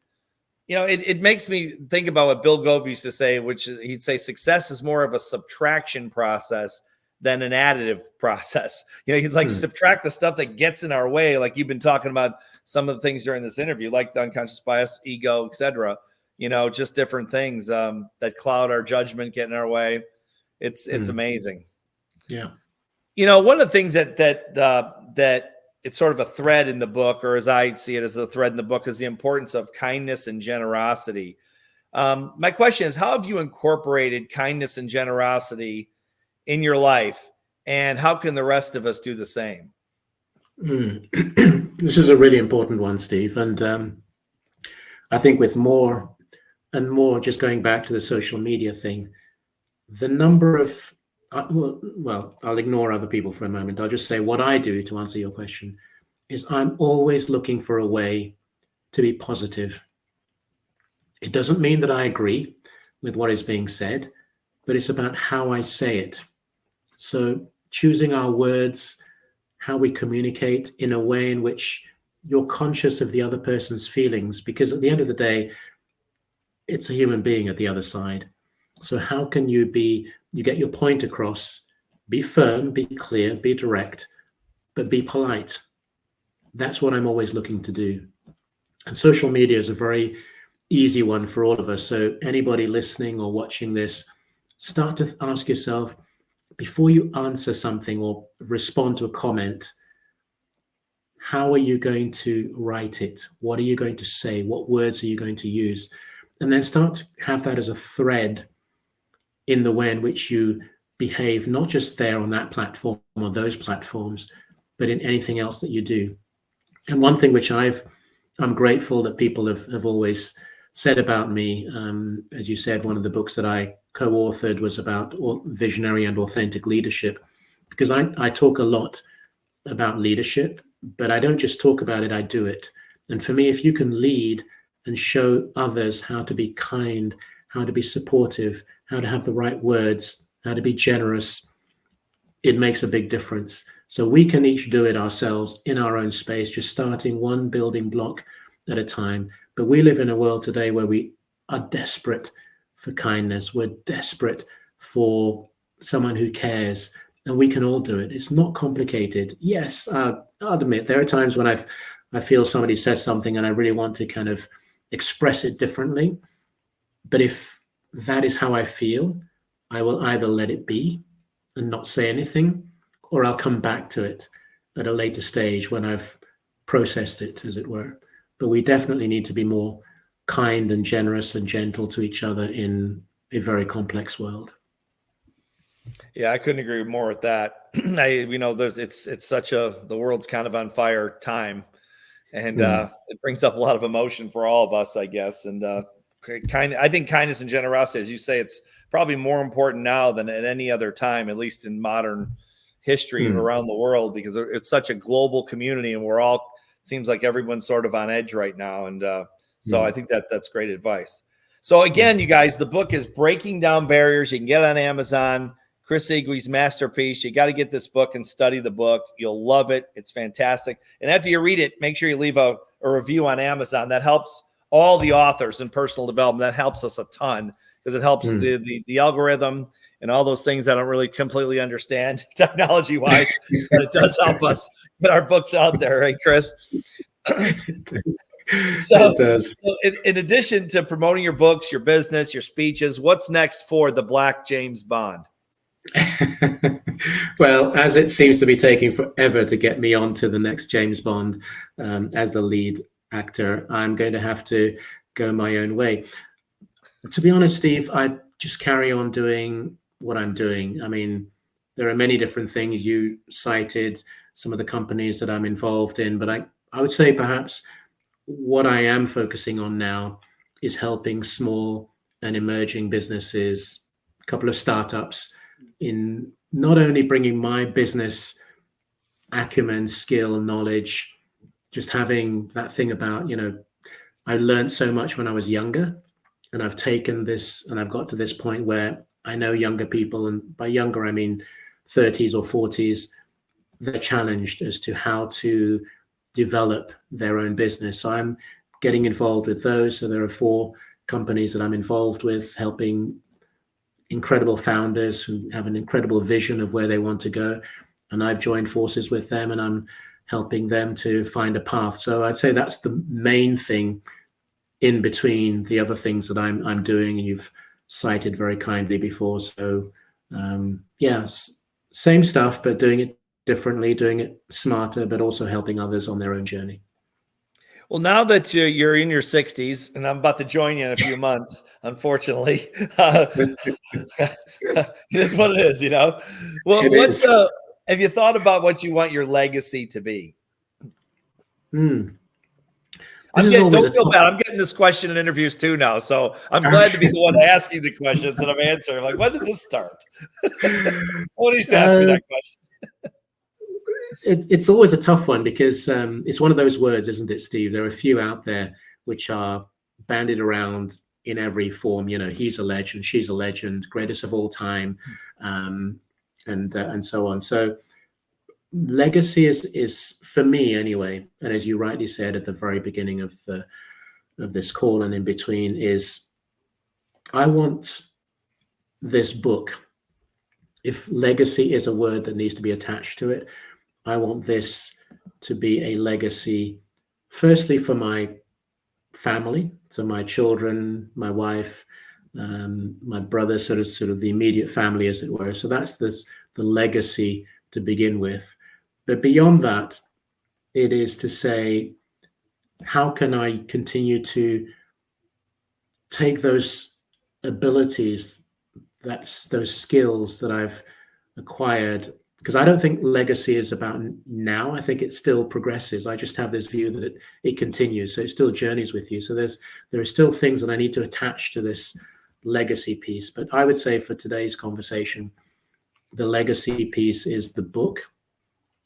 it makes me think about what Bill Gove used to say, which he'd say success is more of a subtraction process than an additive process. You'd subtract the stuff that gets in our way, like you've been talking about some of the things during this interview, like the unconscious bias, ego, etc. Just different things that cloud our judgment, get in our way. It's amazing. Yeah. One of the things that it's sort of a thread in the book, or as I see it as a thread in the book, is the importance of kindness and generosity. My question is, how have you incorporated kindness and generosity in your life, and how can the rest of us do the same? This is a really important one, Steve. And I think with more and more, just going back to the social media thing, the number of, well, I'll ignore other people for a moment. I'll just say what I do to answer your question is I'm always looking for a way to be positive. It doesn't mean that I agree with what is being said, but it's about how I say it. So choosing our words, how we communicate in a way in which you're conscious of the other person's feelings, because at the end of the day, it's a human being at the other side. So how can you get your point across, be firm, be clear, be direct, but be polite. That's what I'm always looking to do. And social media is a very easy one for all of us. So anybody listening or watching this, start to ask yourself, before you answer something or respond to a comment, how are you going to write it? What are you going to say? What words are you going to use? And then start to have that as a thread in the way in which you behave, not just there on that platform or those platforms, but in anything else that you do. And one thing which I'm grateful that people have always said about me, as you said, one of the books that I co-authored was about visionary and authentic leadership, because I talk a lot about leadership, but I don't just talk about it, I do it. And for me, if you can lead and show others how to be kind, how to be supportive, how to have the right words, how to be generous, it makes a big difference. So we can each do it ourselves in our own space, just starting one building block at a time. But we live in a world today where we are desperate for kindness. We're desperate for someone who cares, and we can all do it. It's not complicated. Yes, I'll admit there are times when I feel somebody says something and I really want to kind of express it differently. But if that is how I feel, I will either let it be and not say anything, or I'll come back to it at a later stage when I've processed it, as it were. But we definitely need to be more kind and generous and gentle to each other in a very complex world. Yeah, I couldn't agree more with that. It's such the world's kind of on fire time, and it brings up a lot of emotion for all of us, I guess. And I think kindness and generosity, as you say, it's probably more important now than at any other time, at least in modern history around the world, because it's such a global community, and it seems like everyone's sort of on edge right now. And so I think that's great advice. So again, you guys, the book is Breaking Down Barriers. You can get it on Amazon. Chris Igwe's masterpiece. You got to get this book and study the book. You'll love it. It's fantastic. And after you read it, make sure you leave a review on Amazon. That helps all the authors in personal development. That helps us a ton, because it helps the algorithm, and all those things I don't really completely understand technology wise, but it does help us get our books out there, right, Chris? So in addition to promoting your books, your business, your speeches, what's next for the Black James Bond? Well, as it seems to be taking forever to get me onto the next James Bond as the lead actor, I'm going to have to go my own way. To be honest, Steve, I just carry on doing what I'm doing. I mean, there are many different things. You cited some of the companies that I'm involved in, but I would say perhaps what I am focusing on now is helping small and emerging businesses, a couple of startups, in not only bringing my business acumen, skill, knowledge, just having that thing about, I learned so much when I was younger, and I've taken this and I've got to this point where I know younger people, and by younger, I mean 30s or 40s, they're challenged as to how to develop their own business. So I'm getting involved with those. So there are 4 companies that I'm involved with, helping incredible founders who have an incredible vision of where they want to go. And I've joined forces with them, and I'm helping them to find a path. So I'd say that's the main thing in between the other things that I'm doing, and you've cited very kindly before. So same stuff, but doing it differently, doing it smarter, but also helping others on their own journey. Well, now that you're in your 60s, and I'm about to join you in a few months, unfortunately, it is what it is, Well, have you thought about what you want your legacy to be? Don't feel bad. I'm getting this question in interviews too now, so I'm glad to be the one asking the questions and I'm answering. Like, when did this start? What used to ask me that question? It's always a tough one because it's one of those words, isn't it, Steve? There are a few out there which are bandied around in every form. He's a legend, she's a legend, greatest of all time, and so on. So legacy is for me anyway, and as you rightly said at the very beginning of this call and in between, is I want this book, if legacy is a word that needs to be attached to it, I want this to be a legacy, firstly for my family, so my children, my wife, my brother, sort of the immediate family, as it were. So that's the legacy to begin with. But beyond that, it is to say, how can I continue to take those abilities, those skills that I've acquired? Because I don't think legacy is about now. I think it still progresses. I just have this view that it continues. So it still journeys with you. So there are still things that I need to attach to this legacy piece. But I would say for today's conversation, the legacy piece is the book.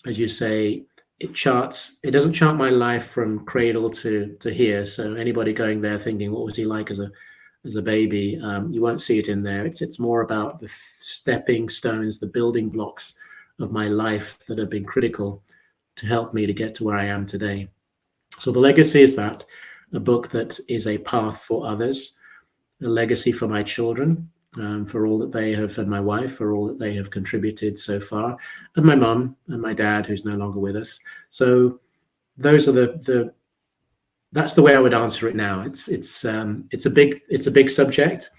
As you say, it doesn't chart my life from cradle to here. So anybody going there thinking, what was he like as a baby? You won't see it in there. It's more about the stepping stones, the building blocks of my life that have been critical to help me to get to where I am today. So the legacy is that, a book that is a path for others, a legacy for my children, for all that they have, and my wife, for all that they have contributed so far, and my mum and my dad, who's no longer with us. So those are that's the way I would answer it now. It's a big subject,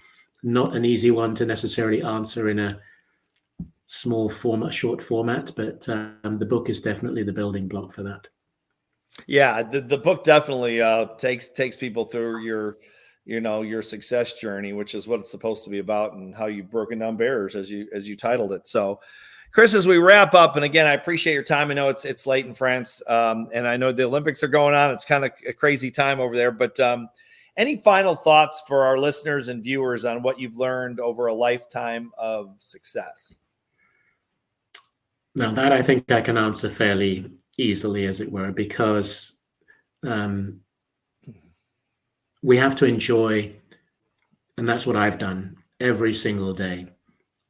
not an easy one to necessarily answer in a small format, short format, but the book is definitely the building block for that. Yeah, the book definitely takes people through your success journey, which is what it's supposed to be about, and how you've broken down barriers as you titled it. So, Chris, as we wrap up, and again, I appreciate your time. I know it's late in France, and I know the Olympics are going on. It's kind of a crazy time over there, but any final thoughts for our listeners and viewers on what you've learned over a lifetime of success? Now that I think I can answer fairly easily, as it were, because we have to enjoy, and that's what I've done every single day.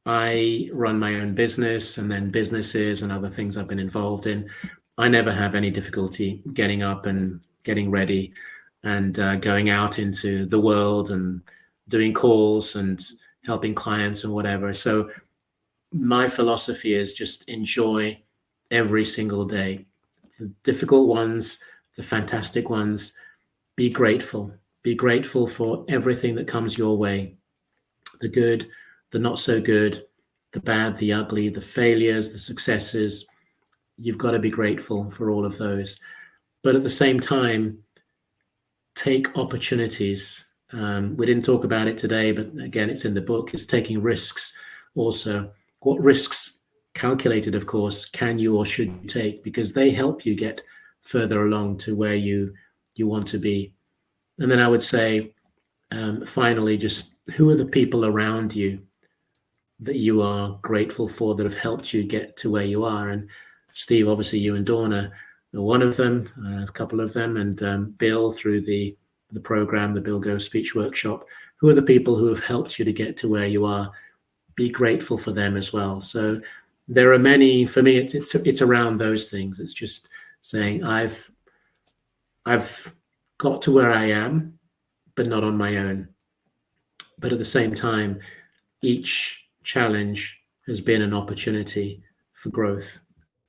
I run my own business and then businesses and other things I've been involved in. I never have any difficulty getting up and getting ready and going out into the world and doing calls and helping clients and whatever. So my philosophy is just enjoy every single day. The difficult ones, the fantastic ones. Be grateful. Be grateful for everything that comes your way. The good, the not so good, the bad, the ugly, the failures, the successes. You've got to be grateful for all of those. But at the same time, take opportunities. We didn't talk about it today, but again, it's in the book. It's taking risks also. What risks, calculated, of course, can you or should you take? Because they help you get further along to where you want to be. And then I would say, finally, just who are the people around you that you are grateful for that have helped you get to where you are? And Steve, obviously, you and Dawn are one of them, a couple of them, and Bill through the program, the Bill Go Speech Workshop. Who are the people who have helped you to get to where you are? Be grateful for them as well. So there are many. For me, it's around those things. It's just saying I've got to where I am, but not on my own. But at the same time, each challenge has been an opportunity for growth.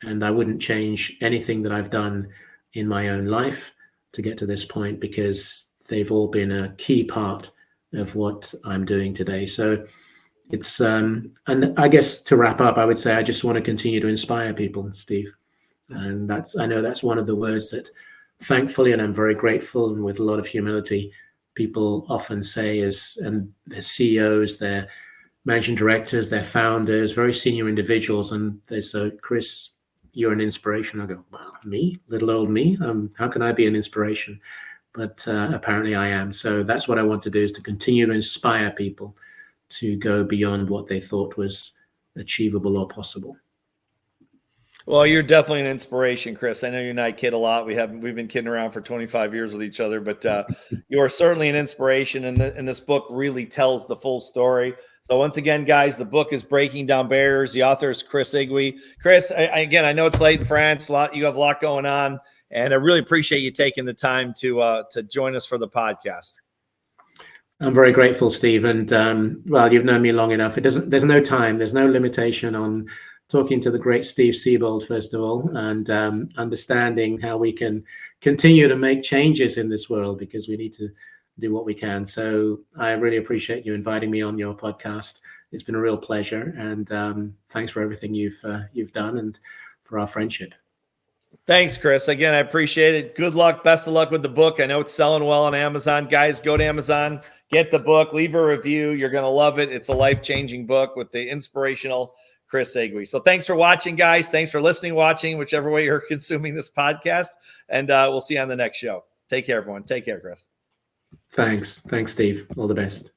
And I wouldn't change anything that I've done in my own life to get to this point, because they've all been a key part of what I'm doing today. So it's, and I guess to wrap up, I would say I just want to continue to inspire people, Steve. And I know that's one of the words that thankfully, and I'm very grateful and with a lot of humility, people often say and their CEOs, their managing directors, their founders, very senior individuals. And they say, Chris, you're an inspiration. I go, wow, me, little old me? How can I be an inspiration? But apparently I am. So that's what I want to do, is to continue to inspire people to go beyond what they thought was achievable or possible. Well, you're definitely an inspiration, Chris. I know you and I kid a lot. We've been kidding around for 25 years with each other, but you are certainly an inspiration. And this book really tells the full story. So once again, guys, the book is Breaking Down Barriers. The author is Chris Igwe. Chris, again, I know it's late in France. You have a lot going on, and I really appreciate you taking the time to join us for the podcast. I'm very grateful, Steve. And well, you've known me long enough. There's no time. There's no limitation on talking to the great Steve Siebold, first of all, and understanding how we can continue to make changes in this world, because we need to do what we can. So I really appreciate you inviting me on your podcast. It's been a real pleasure, and thanks for everything you've done and for our friendship. Thanks, Chris. Again, I appreciate it. Good luck. Best of luck with the book. I know it's selling well on Amazon. Guys, go to Amazon, get the book, leave a review. You're going to love it. It's a life-changing book with the inspirational Chris Igwe. So thanks for watching, guys. Thanks for listening, watching, whichever way you're consuming this podcast. And we'll see you on the next show. Take care, everyone. Take care, Chris. Thanks, Steve. All the best.